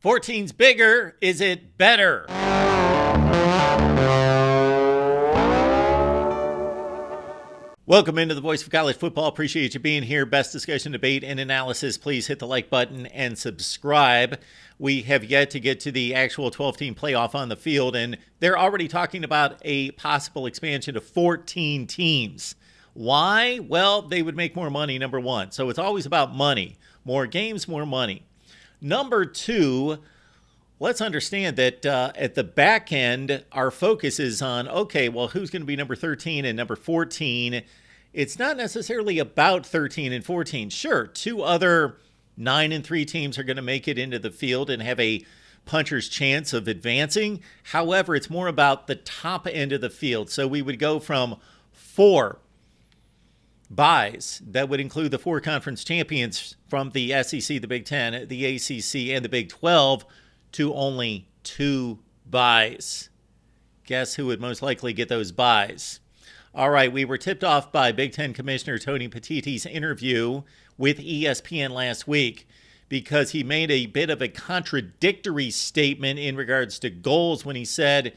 14's bigger. Is it better? Welcome into the Voice of College Football. Appreciate you being here. Best discussion, debate, and analysis. Please hit the like button and subscribe. We have yet to get to the actual 12-team playoff on the field, and they're already talking about a possible expansion to 14 teams. Why? Well, they would make more money, number one. So it's always about money. More games, more money. Number two, let's understand that at the back end, our focus is on, okay, well, who's going to be number 13 and number 14? It's not necessarily about 13 and 14. Sure, two other 9-3 teams are going to make it into the field and have a puncher's chance of advancing. However, it's more about the top end of the field. So we would go from 4 buys that would include the 4 conference champions from the SEC, the Big Ten, the ACC, and the Big 12 to only 2 buys. Guess who would most likely get those buys? All right, we were tipped off by Big Ten Commissioner Tony Petitti's interview with ESPN last week because he made a bit of a contradictory statement in regards to goals when he said,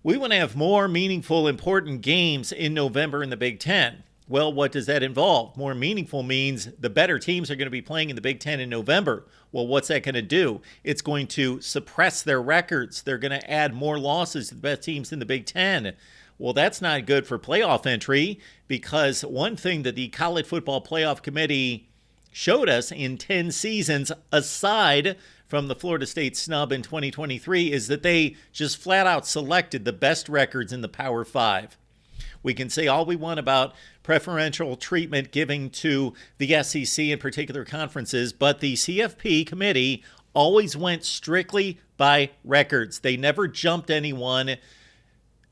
we want to have more meaningful, important games in November in the Big Ten. Well, what does that involve? More meaningful means the better teams are going to be playing in the Big Ten in November. Well, what's that going to do? It's going to suppress their records. They're going to add more losses to the best teams in the Big Ten. Well, that's not good for playoff entry because one thing that the College Football Playoff Committee showed us in 10 seasons, aside from the Florida State snub in 2023, is that they just flat out selected the best records in the Power 5. We can say all we want about preferential treatment giving to the SEC in particular conferences, but the CFP committee always went strictly by records. They never jumped anyone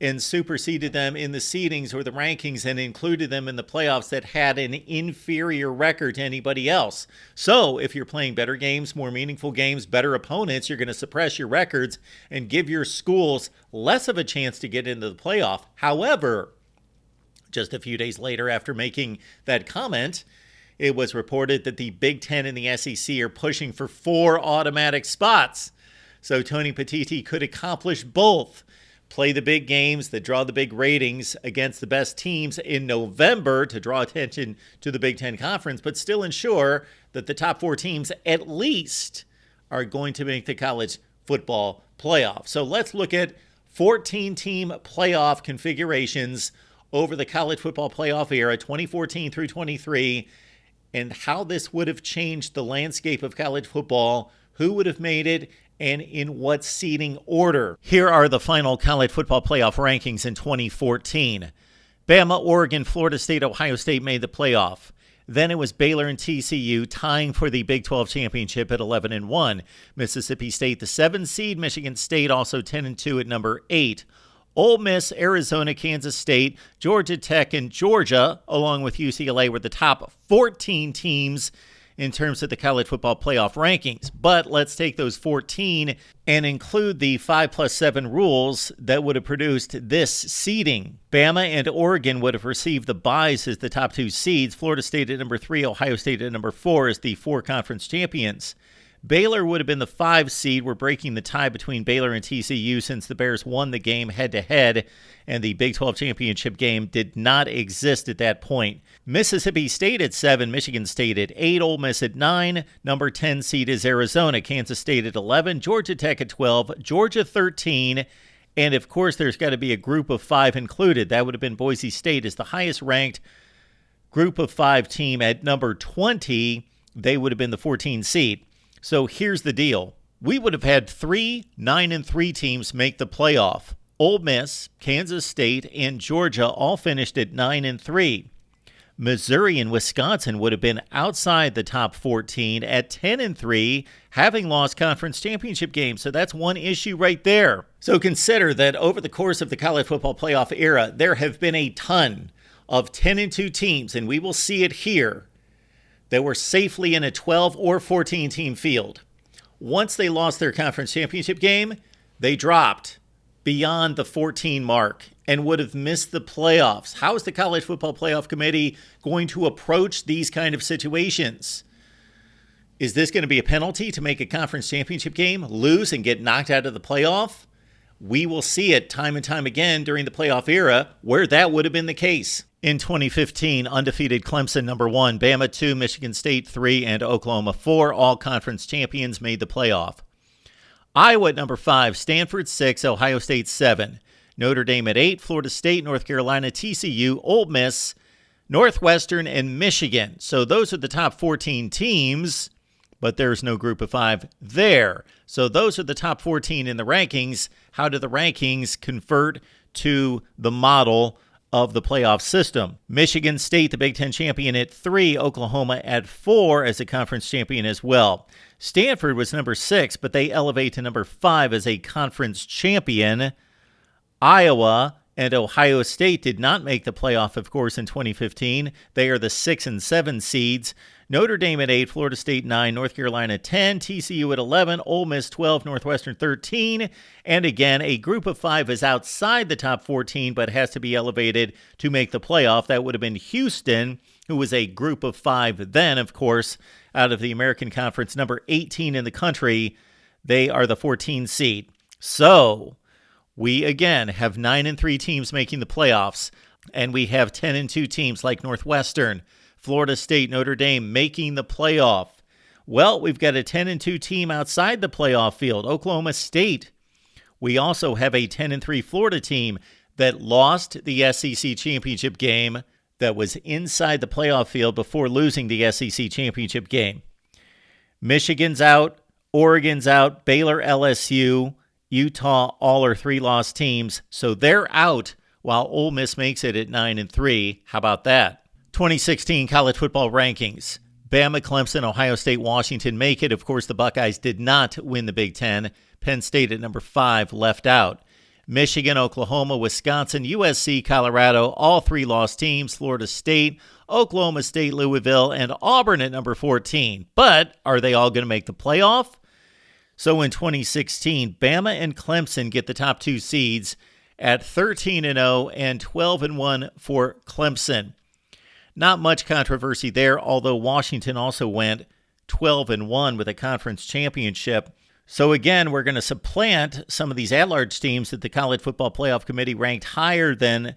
and superseded them in the seedings or the rankings and included them in the playoffs that had an inferior record to anybody else. So if you're playing better games, more meaningful games, better opponents, you're going to suppress your records and give your schools less of a chance to get into the playoff. However, just a few days later, after making that comment, it was reported that the Big Ten and the SEC are pushing for 4 automatic spots. So Tony Petitti could accomplish both. Play the big games that draw the big ratings against the best teams in November to draw attention to the Big Ten Conference, but still ensure that the top 4 teams at least are going to make the college football playoff. So let's look at 14-team playoff configurations over the college football playoff era, 2014 through 23, and how this would have changed the landscape of college football, who would have made it, and in what seeding order. Here are the final college football playoff rankings in 2014. Bama, Oregon, Florida State, Ohio State made the playoff. Then it was Baylor and TCU tying for the Big 12 championship at 11-1. Mississippi State, the 7 seed, Michigan State also 10-2 at number 8. Ole Miss, Arizona, Kansas State, Georgia Tech, and Georgia, along with UCLA, were the top 14 teams in terms of the college football playoff rankings. But let's take those 14 and include the 5+7 rules that would have produced this seeding. Bama and Oregon would have received the byes as the top 2 seeds. Florida State at number 3, Ohio State at number 4 as the 4 conference champions. Baylor would have been the 5 seed. We're breaking the tie between Baylor and TCU since the Bears won the game head-to-head, and the Big 12 championship game did not exist at that point. Mississippi State at 7, Michigan State at 8, Ole Miss at 9. Number 10 seed is Arizona, Kansas State at 11, Georgia Tech at 12, Georgia 13, and of course there's got to be a group of 5 included. That would have been Boise State as the highest-ranked group of 5 team at number 20. They would have been the 14 seed. So here's the deal. We would have had 3 9-3 teams make the playoff. Ole Miss, Kansas State, and Georgia all finished at 9-3. Missouri and Wisconsin would have been outside the top 14 at 10-3, having lost conference championship games. So that's one issue right there. So consider that over the course of the college football playoff era, there have been a ton of 10-2 teams, and we will see it here, that were safely in a 12 or 14 team field. Once they lost their conference championship game, they dropped beyond the 14 mark and would have missed the playoffs. How is the College Football Playoff Committee going to approach these kind of situations? Is this going to be a penalty to make a conference championship game, lose, and get knocked out of the playoff? We will see it time and time again during the playoff era where that would have been the case. In 2015, undefeated Clemson number 1, Bama 2, Michigan State 3, and Oklahoma 4, all conference champions, made the playoff. Iowa at number 5, Stanford 6, Ohio State 7, Notre Dame at 8, Florida State, North Carolina, TCU, Ole Miss, Northwestern, and Michigan. So those are the top 14 teams, but there's no group of 5 there. So those are the top 14 in the rankings. How do the rankings convert to the model of the playoff system? Michigan State, the Big Ten champion, at 3, Oklahoma at 4 as a conference champion as well. Stanford was number 6, but they elevate to number 5 as a conference champion. Iowa and Ohio State did not make the playoff, of course, in 2015. They are the 6 and 7 seeds. Notre Dame at 8, Florida State 9, North Carolina 10, TCU at 11, Ole Miss 12, Northwestern 13. And again, a group of 5 is outside the top 14, but has to be elevated to make the playoff. That would have been Houston, who was a group of 5 then, of course, out of the American Conference, number 18 in the country. They are the 14 seed. So we, again, have 9 and 3 teams making the playoffs, and we have 10 and 2 teams like Northwestern, Florida State, Notre Dame making the playoff. Well, we've got a 10 and 2 team outside the playoff field, Oklahoma State. We also have a 10 and 3 Florida team that lost the SEC championship game, that was inside the playoff field before losing the SEC championship game. Michigan's out, Oregon's out, Baylor, LSU, Utah, all are 3-loss teams, so they're out while Ole Miss makes it at 9 and 3. How about that? 2016 college football rankings. Bama, Clemson, Ohio State, Washington make it. Of course, the Buckeyes did not win the Big Ten. Penn State at number 5 left out. Michigan, Oklahoma, Wisconsin, USC, Colorado, all 3-loss teams. Florida State, Oklahoma State, Louisville, and Auburn at number 14. But are they all going to make the playoff? So in 2016, Bama and Clemson get the top 2 seeds at 13-0 and 12-1 for Clemson. Not much controversy there, although Washington also went 12-1 with a conference championship. So again, we're going to supplant some of these at-large teams that the College Football Playoff Committee ranked higher than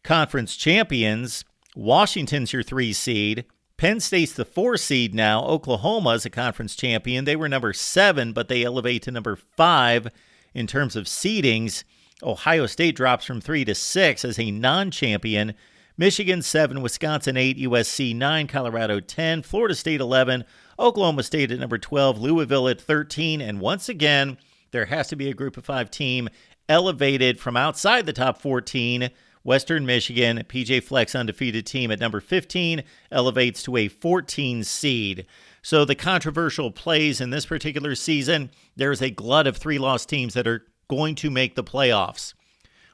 conference champions. Washington's your 3 seed. Penn State's the 4 seed now. Oklahoma's a conference champion. They were number 7, but they elevate to number 5 in terms of seedings. Ohio State drops from 3 to 6 as a non-champion. Michigan 7, Wisconsin 8, USC 9, Colorado 10, Florida State 11, Oklahoma State at number 12, Louisville at 13, and once again, there has to be a group of 5 team elevated from outside the top 14. Western Michigan, PJ Fleck's undefeated team at number 15, elevates to a 14 seed. So the controversial plays in this particular season, there is a glut of 3-loss teams that are going to make the playoffs.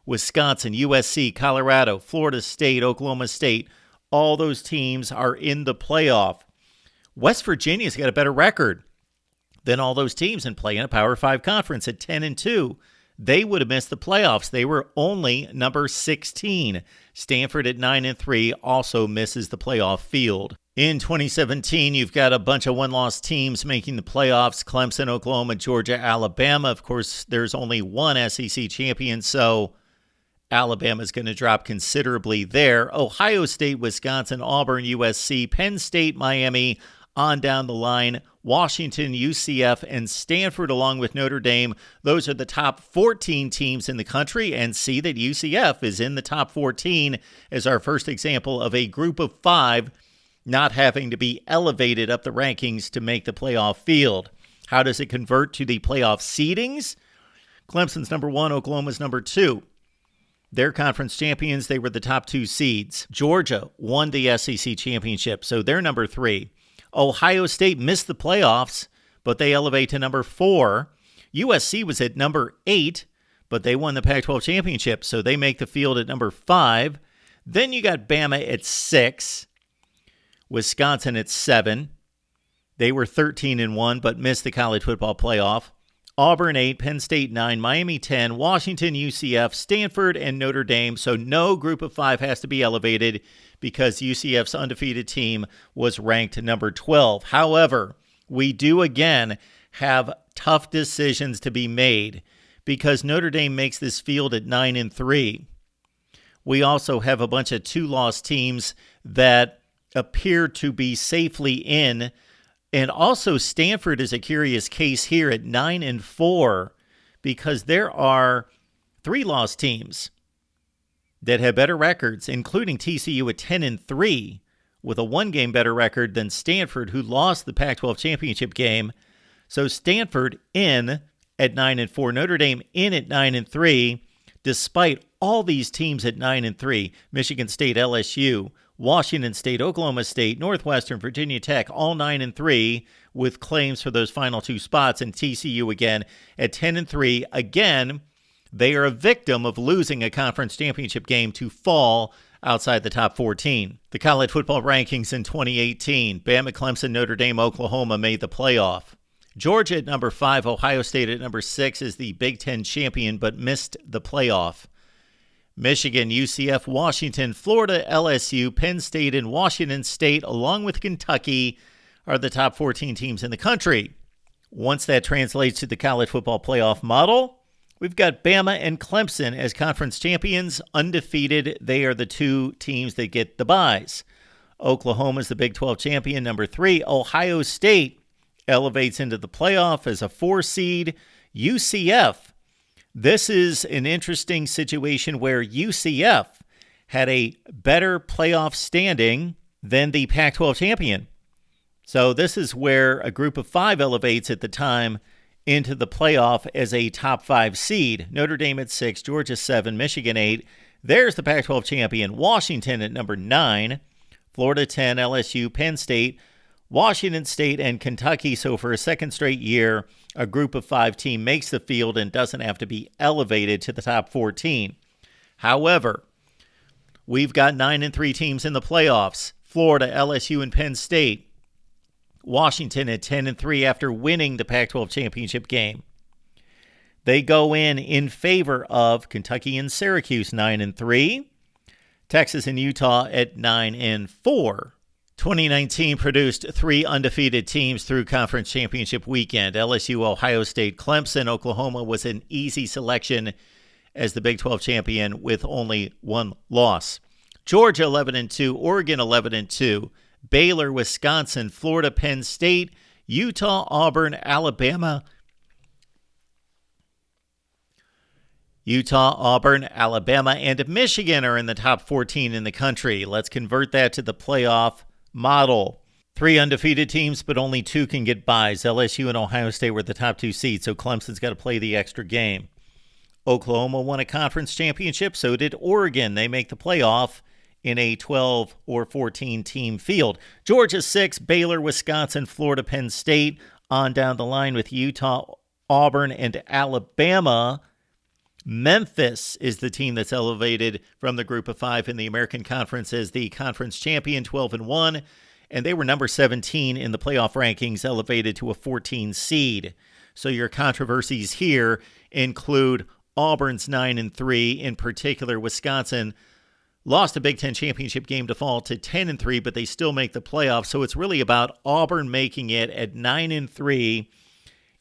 Wisconsin, USC, Colorado, Florida State, Oklahoma State, all those teams are in the playoff. West Virginia's got a better record than all those teams and play in a Power 5 conference at 10-2. They would have missed the playoffs. They were only number 16. Stanford at 9-3 also misses the playoff field. In 2017, you've got a bunch of one-loss teams making the playoffs. Clemson, Oklahoma, Georgia, Alabama. Of course, there's only one SEC champion, so Alabama's going to drop considerably there. Ohio State, Wisconsin, Auburn, USC, Penn State, Miami, on down the line. Washington, UCF, and Stanford, along with Notre Dame. Those are the top 14 teams in the country, and see that UCF is in the top 14 as our first example of a group of 5 not having to be elevated up the rankings to make the playoff field. How does it convert to the playoff seedings? Clemson's number 1, Oklahoma's number 2. They're conference champions. They were the top 2 seeds. Georgia won the SEC championship, so they're number 3. Ohio State missed the playoffs, but they elevate to number 4. USC was at number 8, but they won the Pac-12 championship, so they make the field at number 5. Then you got Bama at 6, Wisconsin at 7. They were 13-1, but missed the college football playoff. Auburn 8, Penn State 9, Miami 10, Washington, UCF, Stanford, and Notre Dame. So no group of 5 has to be elevated because UCF's undefeated team was ranked number 12. However, we do again have tough decisions to be made because Notre Dame makes this field at 9-3. We also have a bunch of 2-loss teams that appear to be safely in. And also Stanford is a curious case here at 9-4 because there are 3-loss teams that have better records, including TCU at 10-3 with a 1-game better record than Stanford, who lost the Pac-12 championship game. So Stanford in at 9-4, Notre Dame in at 9-3, despite all these teams at 9-3, Michigan State, LSU, Washington State, Oklahoma State, Northwestern, Virginia Tech, all 9-3 with claims for those final 2 spots, and TCU again at 10-3. Again, they are a victim of losing a conference championship game to fall outside the top 14. The college football rankings in 2018, Bama, Clemson, Notre Dame, Oklahoma made the playoff. Georgia at number 5, Ohio State at number 6 is the Big Ten champion but missed the playoff. Michigan, UCF, Washington, Florida, LSU, Penn State, and Washington State, along with Kentucky, are the top 14 teams in the country. Once that translates to the college football playoff model, we've got Bama and Clemson as conference champions, undefeated. They are the 2 teams that get the byes. Oklahoma is the Big 12 champion, number 3. Ohio State elevates into the playoff as a 4 seed. UCF, this is an interesting situation where UCF had a better playoff standing than the Pac-12 champion. So this is where a group of 5 elevates at the time into the playoff as a top 5 seed. Notre Dame at 6, Georgia 7, Michigan 8. There's the Pac-12 champion. Washington at number 9, Florida 10, LSU, Penn State, Washington State, and Kentucky. So for a second straight year, a group of 5 team makes the field and doesn't have to be elevated to the top 14. However, we've got 9-3 teams in the playoffs. Florida, LSU, and Penn State. Washington at 10-3 after winning the Pac-12 championship game. They go in favor of Kentucky and Syracuse 9-3. Texas and Utah at 9-4. 2019 produced 3 undefeated teams through conference championship weekend. LSU, Ohio State, Clemson. Oklahoma was an easy selection as the Big 12 champion with only 1 loss. Georgia 11-2, Oregon 11-2, Baylor, Wisconsin, Florida, Penn State, Utah, Auburn, Alabama. Utah, Auburn, Alabama, and Michigan are in the top 14 in the country. Let's convert that to the playoff model. 3 undefeated teams, but only 2 can get byes. LSU and Ohio State were the top 2 seeds, so Clemson's got to play the extra game. Oklahoma won a conference championship, so did Oregon. They make the playoff in a 12 or 14 team field. Georgia 6, Baylor, Wisconsin, Florida, Penn State, on down the line with Utah, Auburn, and Alabama. Memphis is the team that's elevated from the group of 5 in the American Conference as the conference champion, 12-1, and they were number 17 in the playoff rankings, elevated to a 14 seed. So your controversies here include Auburn's 9-3, in particular Wisconsin lost a Big Ten championship game to fall to 10-3, but they still make the playoffs. So it's really about Auburn making it at 9-3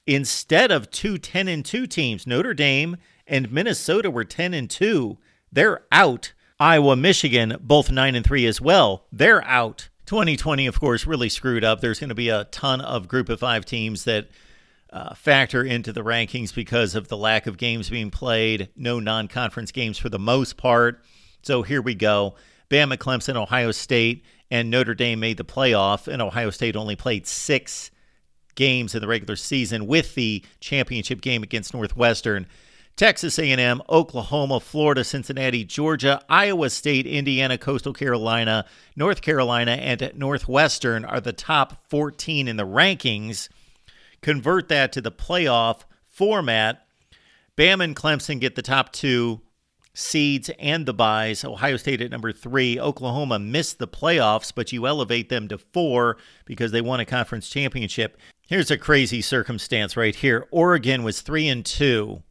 instead of 2 10-2 teams. Notre Dame and Minnesota were 10-2. They're out. Iowa, Michigan, both 9-3 as well. They're out. 2020, of course, really screwed up. There's going to be a ton of group of 5 teams that factor into the rankings because of the lack of games being played, no non-conference games for the most part. So here we go. Bama, Clemson, Ohio State, and Notre Dame made the playoff, and Ohio State only played 6 games in the regular season with the championship game against Northwestern. Texas A&M, Oklahoma, Florida, Cincinnati, Georgia, Iowa State, Indiana, Coastal Carolina, North Carolina, and Northwestern are the top 14 in the rankings. Convert that to the playoff format. Bama and Clemson get the top 2 seeds and the byes. Ohio State at number 3. Oklahoma missed the playoffs, but you elevate them to 4 because they won a conference championship. Here's a crazy circumstance right here. Oregon was 3-2.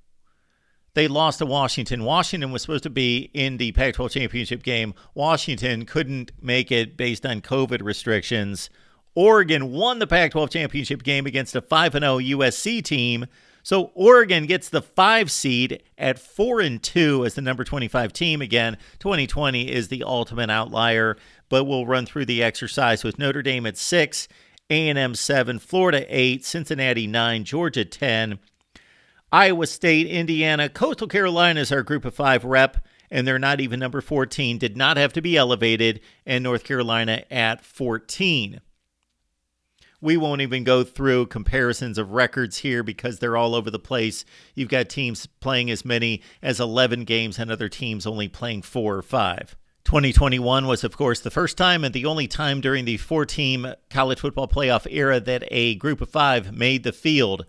They lost to Washington. Washington was supposed to be in the Pac-12 championship game. Washington couldn't make it based on COVID restrictions. Oregon won the Pac-12 championship game against a 5-0 USC team. So Oregon gets the 5 seed at 4-2 as the number 25 team. Again, 2020 is the ultimate outlier, but we'll run through the exercise with Notre Dame at 6, A&M 7, Florida 8, Cincinnati 9, Georgia 10, Iowa State, Indiana, Coastal Carolina is our group of 5 rep, and they're not even number 14, did not have to be elevated, and North Carolina at 14. We won't even go through comparisons of records here because they're all over the place. You've got teams playing as many as 11 games and other teams only playing 4 or 5. 2021 was, of course, the first time and the only time during the 4-team college football playoff era that a group of 5 made the field.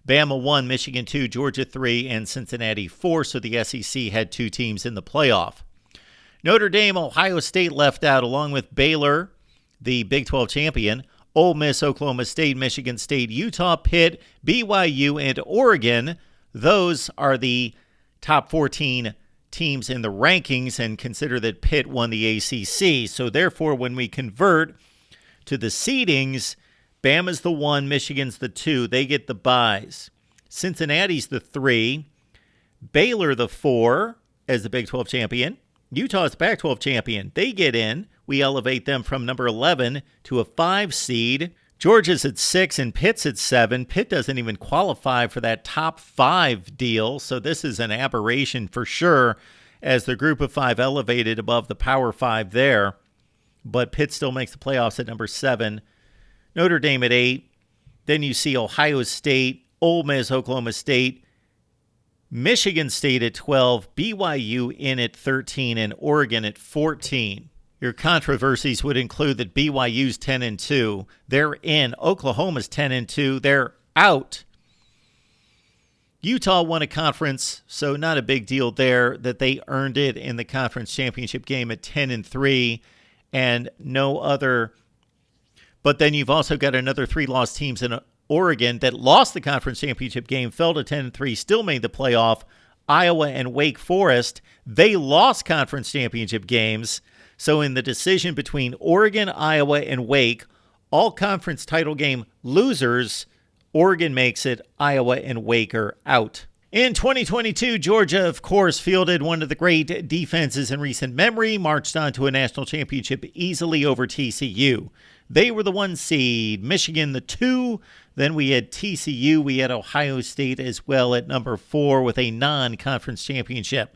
Bama 1, Michigan 2, Georgia 3, and Cincinnati 4, so the SEC had 2 teams in the playoff. Notre Dame, Ohio State left out along with Baylor, the Big 12 champion, Ole Miss, Oklahoma State, Michigan State, Utah, Pitt, BYU, and Oregon. Those are the top 14 teams in the rankings, and consider that Pitt won the ACC. So therefore, when we convert to the seedings, Bama's the 1, Michigan's the 2. They get the byes. Cincinnati's the 3. Baylor the 4 as the Big 12 champion. Utah's the Pac-12 champion. They get in. We elevate them from number 11 to a 5 seed. Georgia's at 6 and Pitt's at 7. Pitt doesn't even qualify for that top 5 deal, so this is an aberration for sure as the group of 5 elevated above the Power 5 there. But Pitt still makes the playoffs at number 7. Notre Dame at 8. Then you see Ohio State, Ole Miss, Oklahoma State, Michigan State at 12, BYU in at 13, and Oregon at 14. Your controversies would include that BYU's 10-2. They're in. Oklahoma's 10-2. They're out. Utah won a conference, so not a big deal there that they earned it in the conference championship game at 10-3 and no other. But then you've also got another 3 lost teams in Oregon that lost the conference championship game, fell to 10-3, still made the playoff. Iowa and Wake Forest, they lost conference championship games. So in the decision between Oregon, Iowa, and Wake, all conference title game losers, Oregon makes it, Iowa and Wake are out. In 2022, Georgia, of course, fielded one of the great defenses in recent memory, marched on to a national championship easily over TCU. They were the 1 seed, Michigan the 2. Then we had TCU. We had Ohio State as well at number 4 with a non-conference championship.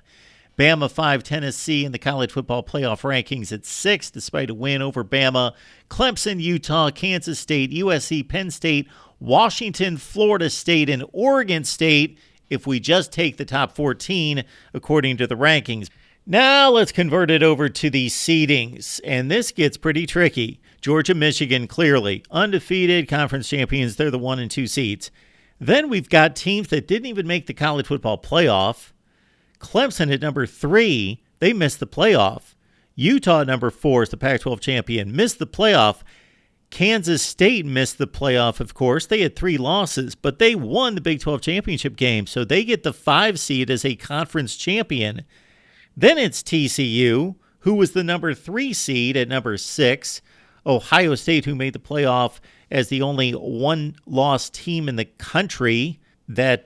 Bama 5, Tennessee in the college football playoff rankings at 6, despite a win over Bama. Clemson, Utah, Kansas State, USC, Penn State, Washington, Florida State, and Oregon State, if we just take the top 14 according to the rankings. Now let's convert it over to the seedings, and this gets pretty tricky. Georgia, Michigan, clearly undefeated conference champions. They're the 1 and 2 seeds. Then we've got teams that didn't even make the college football playoff. Clemson at number 3, they missed the playoff. Utah at number 4 is the Pac-12 champion, missed the playoff. Kansas State missed the playoff, of course. They had 3 losses, but they won the Big 12 championship game, so they get the 5 seed as a conference champion. Then it's TCU, who was the number 3 seed at number 6. Ohio State, who made the playoff as the only 1-loss team in the country that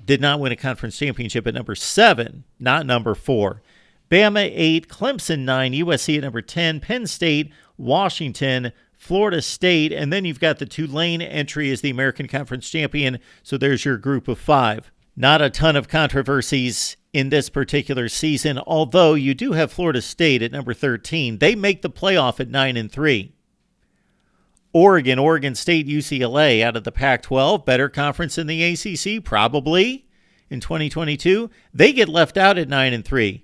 did not win a conference championship at number 7, not number 4. Bama 8, Clemson 9, USC at number 10, Penn State, Washington, Florida State, and then you've got the Tulane entry as the American Conference champion, so there's your group of 5. Not a ton of controversies in this particular season, although you do have Florida State at number 13. They make the playoff at 9-3. Oregon, Oregon State, UCLA out of the Pac-12, better conference in the ACC, probably, in 2022. They get left out at 9-3.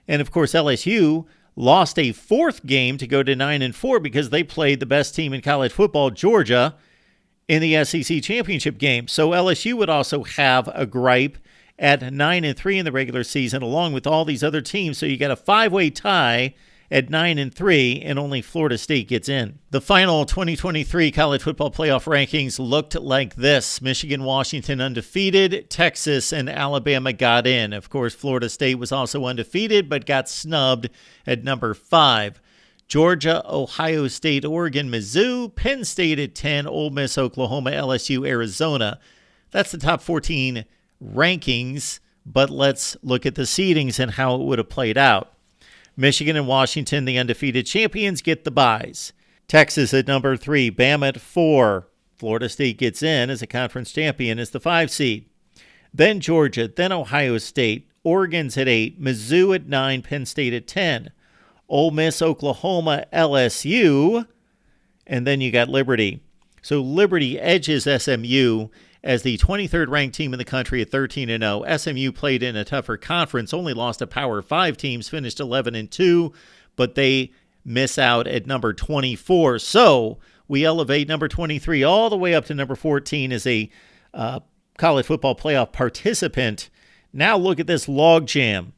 And, of course, LSU lost a 4th game to go to 9-4 because they played the best team in college football, Georgia, in the SEC championship game. So LSU would also have a gripe at 9-3 in the regular season, along with all these other teams. So you got a 5-way tie at 9-3, and only Florida State gets in. The final 2023 college football playoff rankings looked like this. Michigan, Washington undefeated. Texas and Alabama got in. Of course, Florida State was also undefeated, but got snubbed at number 5. Georgia, Ohio State, Oregon, Mizzou, Penn State at 10, Ole Miss, Oklahoma, LSU, Arizona. That's the top 14 rankings, but let's look at the seedings and how it would have played out. Michigan and Washington, the undefeated champions, get the byes. Texas at number 3, Bama at 4. Florida State gets in as a conference champion as the 5 seed. Then Georgia, then Ohio State. Oregon's at 8, Mizzou at 9, Penn State at 10. Ole Miss, Oklahoma, LSU, and then you got Liberty. So Liberty edges SMU as the 23rd ranked team in the country at 13-0. SMU played in a tougher conference, only lost to Power 5 teams, finished 11-2, but they miss out at number 24. So we elevate number 23 all the way up to number 14 as a college football playoff participant. Now look at this logjam.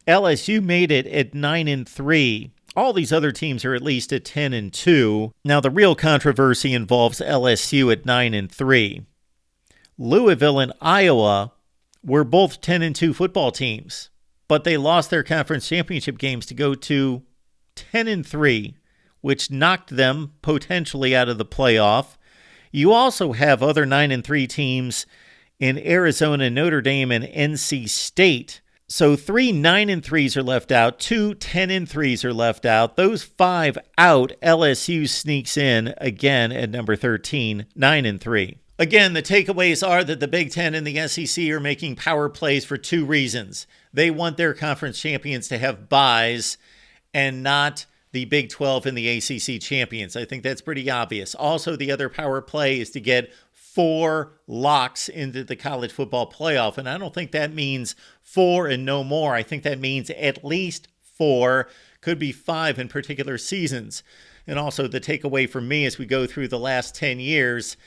LSU made it at 9-3. All these other teams are at least at 10-2. Now the real controversy involves LSU at 9-3. Louisville and Iowa were both 10-2 football teams, but they lost their conference championship games to go to 10-3, which knocked them potentially out of the playoff. You also have other 9-3 teams in Arizona, Notre Dame, and NC State. So 3 9-3s are left out, 2 10-3s are left out. Those 5 out, LSU sneaks in again at number 13, 9-3. Again, the takeaways are that the Big Ten and the SEC are making power plays for 2 reasons. They want their conference champions to have byes and not the Big 12 and the ACC champions. I think that's pretty obvious. Also, the other power play is to get 4 locks into the college football playoff. And I don't think that means 4 and no more. I think that means at least 4, could be 5 in particular seasons. And also the takeaway for me as we go through the last 10 years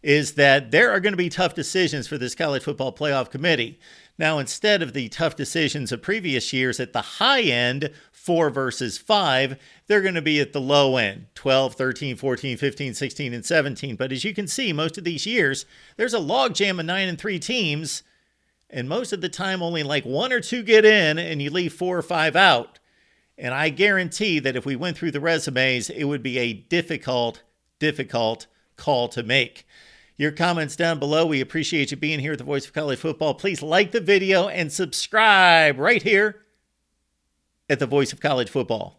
is that there are going to be tough decisions for this college football playoff committee. Now, instead of the tough decisions of previous years at the high end, 4 versus 5, they're going to be at the low end, 12, 13, 14, 15, 16, and 17. But as you can see, most of these years, there's a logjam of 9-3 teams, and most of the time only like 1 or 2 get in, and you leave 4 or 5 out. And I guarantee that if we went through the resumes, it would be a difficult call to make. Your comments down below. We appreciate you being here at the Voice of College Football. Please like the video and subscribe right here at the Voice of College Football.